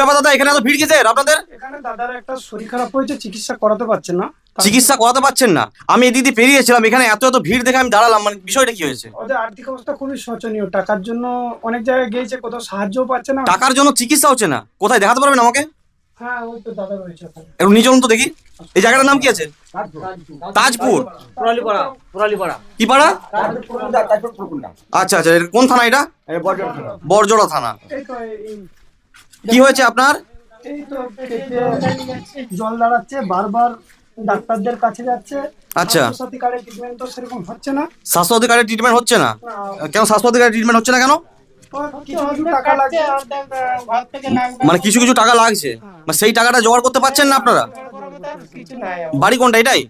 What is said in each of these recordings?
ব্যাপার দাদা, এখানে এত ভিড় কিসের আপনাদের? এখানে দাদার একটা শরীর খারাপ হয়েছে, চিকিৎসা করাতে পারছেন না। চিকিৎসা করাতে পারছেন না? আমি এদিকে পেরিয়েছিলাম, এখানে এত এত ভিড় দেখে আমি দাঁড়ালাম, মানে বিষয়টা কি হয়েছে? ওদের আর্থিক অবস্থা খুবই শোচনীয়, টাকার জন্য অনেক জায়গায় গিয়েছে, কোথাও সাহায্যও পাচ্ছে না। টাকার জন্য চিকিৎসা হচ্ছে না? কোথায় দেখাতে পারবেন আমাকে? হ্যাঁ, ওই তো দাদা রয়েছে ওখানে। একটু নিয়ে চলুন তো দেখি। এই জায়গাটার নাম কি আছে? তাজপুর। কি পাড়া? আচ্ছা আচ্ছা, কোন থানা এটা? বরজড়া থানা। এই তো কি হয়েছে আপনার? এই তো পেটে জল দাঁড়াচ্ছে, বারবার ডাক্তারদের কাছে যাচ্ছে। আচ্ছা। স্বাস্থ্যসাথী কার্ডের ট্রিটমেন্ট তো সেরকম হচ্ছে না। স্বাস্থ্যসাথী কার্ডের ট্রিটমেন্ট হচ্ছে না? কেন স্বাস্থ্যসাথী কার্ডের ট্রিটমেন্ট হচ্ছে না কেন? কিছু কিছু টাকা লাগছে। মানে কিছু কিছু টাকা লাগছে, মানে সেই টাকাটা জোগাড় করতে পারছেন না আপনারা? বাড়ি কোনটা এটাই?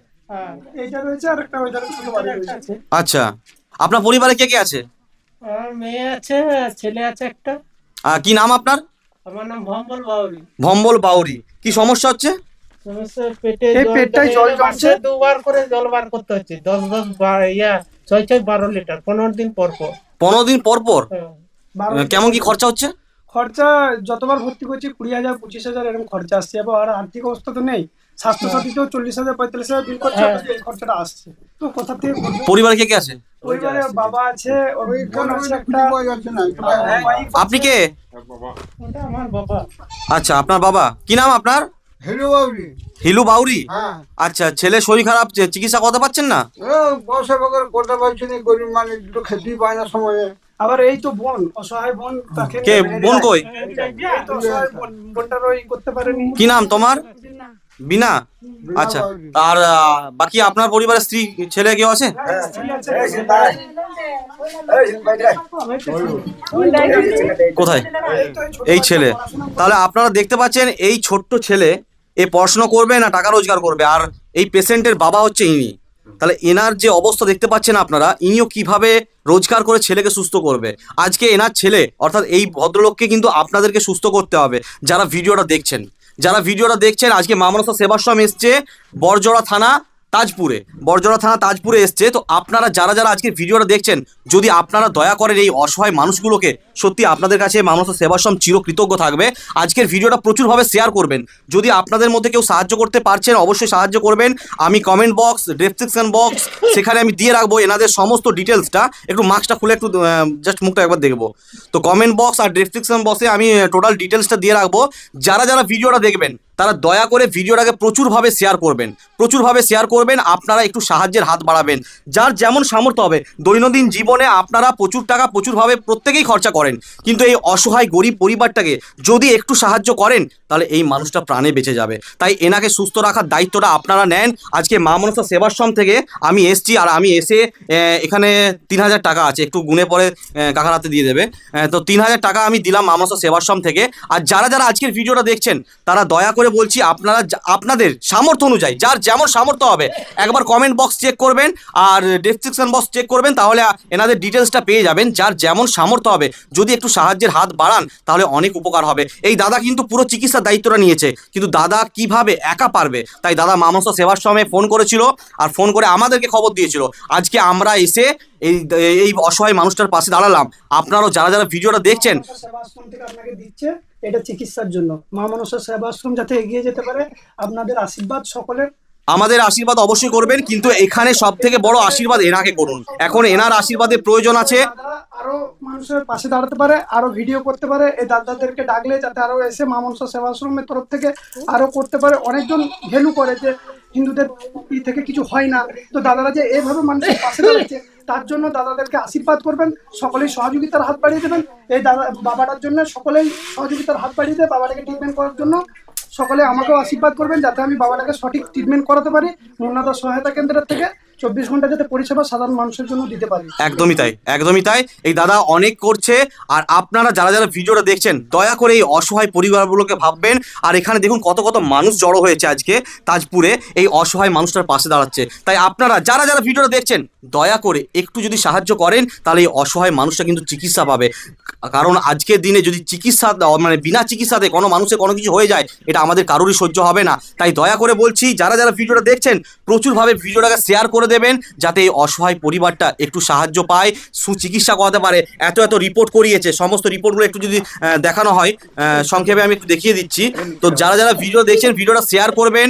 এইটা রয়েছে আর একটা ওইটা ছোট বাড়ি রয়েছে। আচ্ছা, আপনার পরিবারে কে কে আছে? আমার মেয়ে আছে, ছেলে আছে একটা। কি নাম আপনার? আমার নাম ভম্বল বাউরি। ভম্বল বাউরি। কি সমস্যা হচ্ছে? সমস্যা পেটে এই পেটটায় জল জমছে। মাসে দুবার করে জল বার করতে হচ্ছে, 6-6-12 লিটার 15 দিন পর পর। 15 দিন পর পর? বারো- কেমন কি খরচা হচ্ছে? খরচা যতবার ভর্তি করছি 20,000 25,000 এরকম খরচা আসছে। এবার আর আর্থিক অবস্থা তো নেই, স্বাস্থ্যসাথীতেও 40,000 45,000 বিল করছে, হ্যাঁ। এই খরচাটা আসছে তো কোথা থেকে করবো? পরিবারে কে কে আছে? পরিবারে বাবা আছে, ওর বোন আছে একটা। আপনি কে? ওটা আমার বাবা। আচ্ছা, আপনার বাবা। কি নাম আপনার? হেলো বাবুরি। হিলু বাউরি। হ্যাঁ, আচ্ছা, ছেলে শরীর খারাপ, চিকিৎসা করতে পারছেন না? পয়সা বকর করতে পারছি না, গরিব মানে দুটো খেতেই পায় না সময়ে। আবার এই তো বোন, অসহায় বোন, তাকে কে বোন কই? এই তো অসহায় বোন, বোনটার ওই করতে পারেনি। কি নাম তোমার? বিনা। আচ্ছা, আর বাকি আপনার পরিবারের স্ত্রী ছেলে কেউ আছে? স্ত্রী আছে। কোথায়? এই ছেলে। তাহলে আপনারা দেখতে পাচ্ছেন, এই ছোট্ট ছেলে এ পড়াশোনা করবে না টাকা রোজগার করবে, আর এই পেশেন্টের বাবা হচ্ছে ইনি। তাহলে এনার যে অবস্থা দেখতে পাচ্ছেন আপনারা, ইনিও কিভাবে রোজগার করে ছেলেকে সুস্থ করবে। আজকে এনার ছেলে অর্থাৎ এই ভদ্রলোককে কিন্তু আপনাদেরকে সুস্থ করতে হবে। যারা ভিডিওটা দেখছেন, আজকে মা মনসা সেবাশ্রম এসছে বরজড়া থানা তাজপুরে এসছে। তো আপনারা যারা যারা আজকে ভিডিওটা দেখছেন, যদি আপনারা দয়া করেন এই অসহায় মানুষগুলোকে, সত্যি আপনাদের কাছে মা মনসা সেবাশ্রম চিরকৃতজ্ঞ থাকবে। আজকের ভিডিওটা প্রচুরভাবে শেয়ার করবেন। যদি আপনাদের মধ্যে কেউ সাহায্য করতে পারছেন, অবশ্যই সাহায্য করবেন। আমি কমেন্ট বক্স, ডেসক্রিপশন বক্স, সেখানে আমি দিয়ে রাখবো এনাদের সমস্ত ডিটেলসটা। একটু মাস্কটা খুলে একটু জাস্ট মুখটা একবার দেখবো। তো কমেন্ট বক্স আর ডেসক্রিপশন বক্সে আমি টোটাল ডিটেলসটা দিয়ে রাখবো। যারা যারা ভিডিওটা দেখবেন, তারা দয়া করে ভিডিওটাকে প্রচুরভাবে শেয়ার করবেন। আপনারা একটু সাহায্যের হাত বাড়াবেন। যার যেমন সামর্থ্য হবে। দৈনন্দিন জীবনে আপনারা প্রচুর টাকা প্রচুরভাবে প্রত্যেকেই খরচা করেন, কিন্তু এই অসহায় গরিব পরিবারটাকে যদি একটু সাহায্য করেন, তাহলে এই মানুষটা প্রাণে বেঁচে যাবে। তাই এনাকে সুস্থ রাখার দায়িত্বটা আপনারা নেন। আজকে মা মনসা সেবাশ্রম থেকে আমি এসছি, আর আমি এসে এখানে 3,000 টাকা আছে, একটু গুনে পরে কাকার হাতে দিয়ে দেবে। তো 3,000 টাকা আমি দিলাম মা মনসা সেবাশ্রম থেকে। আর যারা যারা আজকের ভিডিওটা দেখছেন, তারা দয়া করে বলছি, আপনারা আপনাদের সামর্থ্য অনুযায়ী যার যেমন সামর্থ্য হবে, একবার কমেন্ট বক্স চেক করবেন আর ডেসক্রিপশন বক্স চেক করবেন, তাহলে এনাদের ডিটেলসটা পেয়ে যাবেন। যার যেমন সামর্থ্য হবে, যদি একটু সাহায্যের হাত বাড়ান, তাহলে অনেক উপকার হবে। এই দাদা কিন্তু পুরো চিকিৎসার দায়িত্বটা নিয়েছে, কিন্তু দাদা কিভাবে একা পারবে, তাই দাদা মা মনসা সেবাশ্রমে ফোন করেছিল, আর ফোন করে আমাদেরকে খবর দিয়েছিল। আজকে আমরা এসে এই অসহায় মানুষটার পাশে দাঁড়ালাম। আপনারাও যারা যারা ভিডিওটা দেখছেন, সেবাশ্রম থেকে আপনাকে দিচ্ছে এটা চিকিৎসার জন্য। মা মনসা সেবাশ্রম যাতে এগিয়ে যেতে পারে, আপনাদের আশীর্বাদ সকলের। আমাদের আশীর্বাদ অবশ্যই করবেন, কিন্তু এখানে সব থেকে বড় আশীর্বাদ এনাকে করুন। এখন এনার আশীর্বাদের প্রয়োজন আছে। আরো মানুষের পাশে দাঁড়াতে পারে, আরো ভিডিও করতে পারে, এই দাদাদেরকে ডাকলে যাতে আরো এসে মা মনসা সেবাশ্রমের তরফ থেকে আরো করতে পারে। অনেকজন ভ্যালু করে যে হিন্দুদের থেকে কিছু হয় না, তো দাদারা যে এইভাবে মানুষের পাশে দাঁড়াচ্ছে, তার জন্য দাদাদেরকে আশীর্বাদ করবেন, সকলেই সহযোগিতার হাত বাড়িয়ে দেবেন। এই দাদা বাবাটার জন্য সকলেই সহযোগিতার হাত বাড়িয়ে দেয়, বাবাটাকে ট্রিটমেন্ট করার জন্য সকলে আমাকেও আশীর্বাদ করবেন, যাতে আমি বাবাটাকে সঠিক ট্রিটমেন্ট করাতে পারি। মুন্নাদা সহায়তা কেন্দ্রের থেকে 24 ঘন্টা যাতে পরিষেবা সাধারণ মানুষের জন্য দিতে পারি। একদমই তাই। এই দাদা অনেক করছে। আর আপনারা যারা যারা ভিডিওটা দেখছেন, দয়া করে এই অসহায় পরিবারগুলোকে ভাববেন। আর এখানে দেখুন কত কত মানুষ জড়ো হয়েছে আজকে তাজপুরে, এই অসহায় মানুষটার পাশে দাঁড়াচ্ছে। তাই আপনারা যারা যারা ভিডিওটা দেখছেন, দয়া করে একটু যদি সাহায্য করেন, তাহলে এই অসহায় মানুষটা কিন্তু চিকিৎসা পাবে। কারণ আজকের দিনে যদি চিকিৎসা মানে বিনা চিকিৎসাতে কোনো মানুষের কোনো কিছু হয়ে যায়, এটা আমাদের কারোরই সহ্য হবে না। তাই দয়া করে বলছি, যারা যারা ভিডিওটা দেখছেন, প্রচুরভাবে ভিডিওটাকে শেয়ার করে দেবেন, যাতে এই অসহায় পরিবারটা একটু সাহায্য পায়, সুচিকিৎসা করাতে পারে। এত এত রিপোর্ট করিয়েছে, সমস্ত রিপোর্টগুলো একটু যদি দেখানো হয়, সংক্ষেপে আমি একটু দেখিয়ে দিচ্ছি। তো যারা যারা ভিডিও দেখছেন, ভিডিওটা শেয়ার করবেন,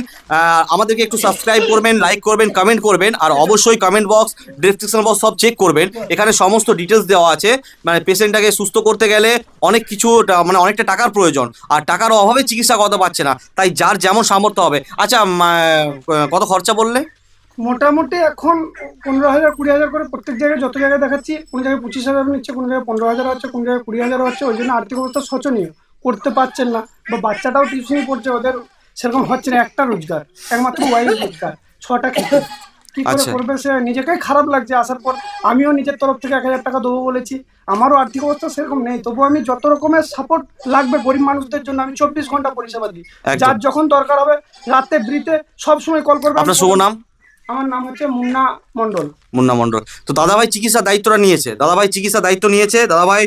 আমাদেরকে একটু সাবস্ক্রাইব করবেন, লাইক করবেন, কমেন্ট করবেন, আর অবশ্যই কমেন্ট বক্স, ডেসক্রিপশন বক্স সব চেক করবেন। এখানে সমস্ত ডিটেলস দেওয়া আছে। মানে পেশেন্টটাকে সুস্থ করতে গেলে অনেক কিছু মানে অনেকটা টাকার প্রয়োজন, আর টাকার অভাবে চিকিৎসা করতে পারছে না, তাই যার যেমন সামর্থ্য হবে। আচ্ছা, কত খরচা বললে? মোটামুটি এখন 15,000 20,000 করে প্রত্যেক জায়গায়, যত জায়গায় দেখাচ্ছি, কোনো জায়গায় 25,000 নিচ্ছে, কোনো জায়গায় 15,000 হচ্ছে, কোনো জায়গায় 20,000 হচ্ছে। ওই জন্য আর্থিক অবস্থা শোচনীয়, করতে পারছেন না। বা বাচ্চাটাও টিউশনি পড়ছে, ওদের সেরকম হচ্ছে না, একটা রোজগার, একমাত্র ওয়াইফ রোজগার, 6টা খেতে কি করে আচ্ছা। করবে। সে নিজেকেই খারাপ লাগছে আসার পর। আমিও নিজের তরফ থেকে 1,000 টাকা দেবো বলেছি, আমারও আর্থিক অবস্থা সেরকম নেই, তবু আমি যত রকমের সাপোর্ট লাগবে গরিব মানুষদের জন্য আমি 24 ঘন্টা পরিষেবা দিই। একদম। যার যখন দরকার হবে, রাতে ব্রিতে সব সময় কল করবে। আপনার শুভ নাম? আমার নাম হচ্ছে মুন্না মণ্ডল। মুন্না মণ্ডল। তো দাদাভাই চিকিৎসার দায়িত্বটা নিয়েছে, দাদাভাই চিকিৎসার দায়িত্ব নিয়েছে। দাদাভাই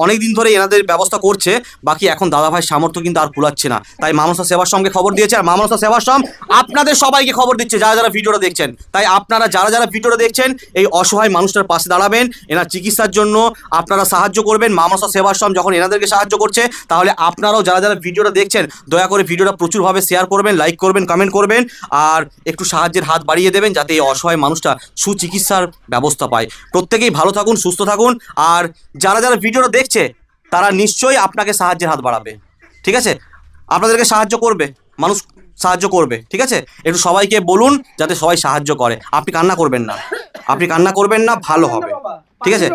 অনেক দিন ধরে এনাদের ব্যবস্থা করছে, বাকি এখন দাদাভাই সামর্থ্য কিন্তু আর কুলাচ্ছে না, তাই মামনসা সেবাশ্রমকে খবর দিয়েছে। আর মামনসা সেবাশ্রম আপনাদের সবাইকে খবর দিচ্ছে, যারা যারা ভিডিওটা দেখছেন। তাই আপনারা যারা যারা ভিডিওটা দেখছেন, এই অসহায় মানুষটার পাশে দাঁড়াবেন, এনার চিকিৎসার জন্য আপনারা সাহায্য করবেন। মামনসা সেবাশ্রম যখন এনাদেরকে সাহায্য করছে, তাহলে আপনারাও যারা যারা ভিডিওটা দেখছেন, দয়া করে ভিডিওটা প্রচুরভাবে শেয়ার করবেন, লাইক করবেন, কমেন্ট করবেন, আর একটু সাহায্যের হাত বাড়িয়ে দেবেন, যাতে এই অসহায় মানুষটা সুচিকিৎসার ব্যবস্থা পায়। প্রত্যেকেই ভালো থাকুন, সুস্থ থাকুন, আর যারা যারা ভিডিওটা দেখছে, তারা নিশ্চয়ই আপনাকে সাহায্যের হাত বাড়াবে। ঠিক আছে? আপনাদেরকে সাহায্য করবে, মানুষ সাহায্য করবে। ঠিক আছে? একটু সবাইকে বলুন যাতে সবাই সাহায্য করে। আপনি কান্না করবেন না, আপনি কান্না করবেন না, ভালো হবে। ঠিক আছে?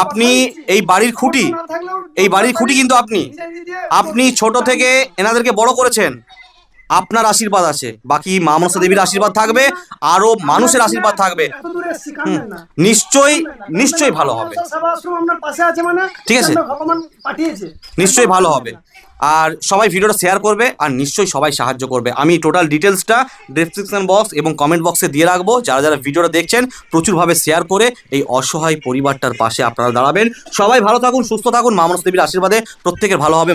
আপনি এই বাড়ির খুঁটি, এই বাড়ির খুঁটি কিন্তু আপনি ছোট থেকে এনাদেরকে বড় করেছেন। আপনার আশীর্বাদ আছে, বাকি মা মনসা দেবীর আশীর্বাদ থাকবে, আরো মানুষের আশীর্বাদ থাকবে। নিশ্চয়ই নিশ্চয়ই ভালো হবে। ঠিক আছে? ভগবান পাঠিয়েছে, নিশ্চয়ই ভালো হবে। আর সবাই ভিডিওটা শেয়ার করবে, আর নিশ্চয়ই সবাই সাহায্য করবে। আমি টোটাল ডিটেলসটা ডেসক্রিপশন বক্স এবং কমেন্ট বক্সে দিয়ে রাখবো। যারা যারা ভিডিওটা দেখছেন, প্রচুরভাবে শেয়ার করে এই অসহায় পরিবারটার পাশে আপনারা দাঁড়াবেন। সবাই ভালো থাকুন, সুস্থ থাকুন, মা মনসা দেবীর আশীর্বাদে প্রত্যেকের ভালো হবে।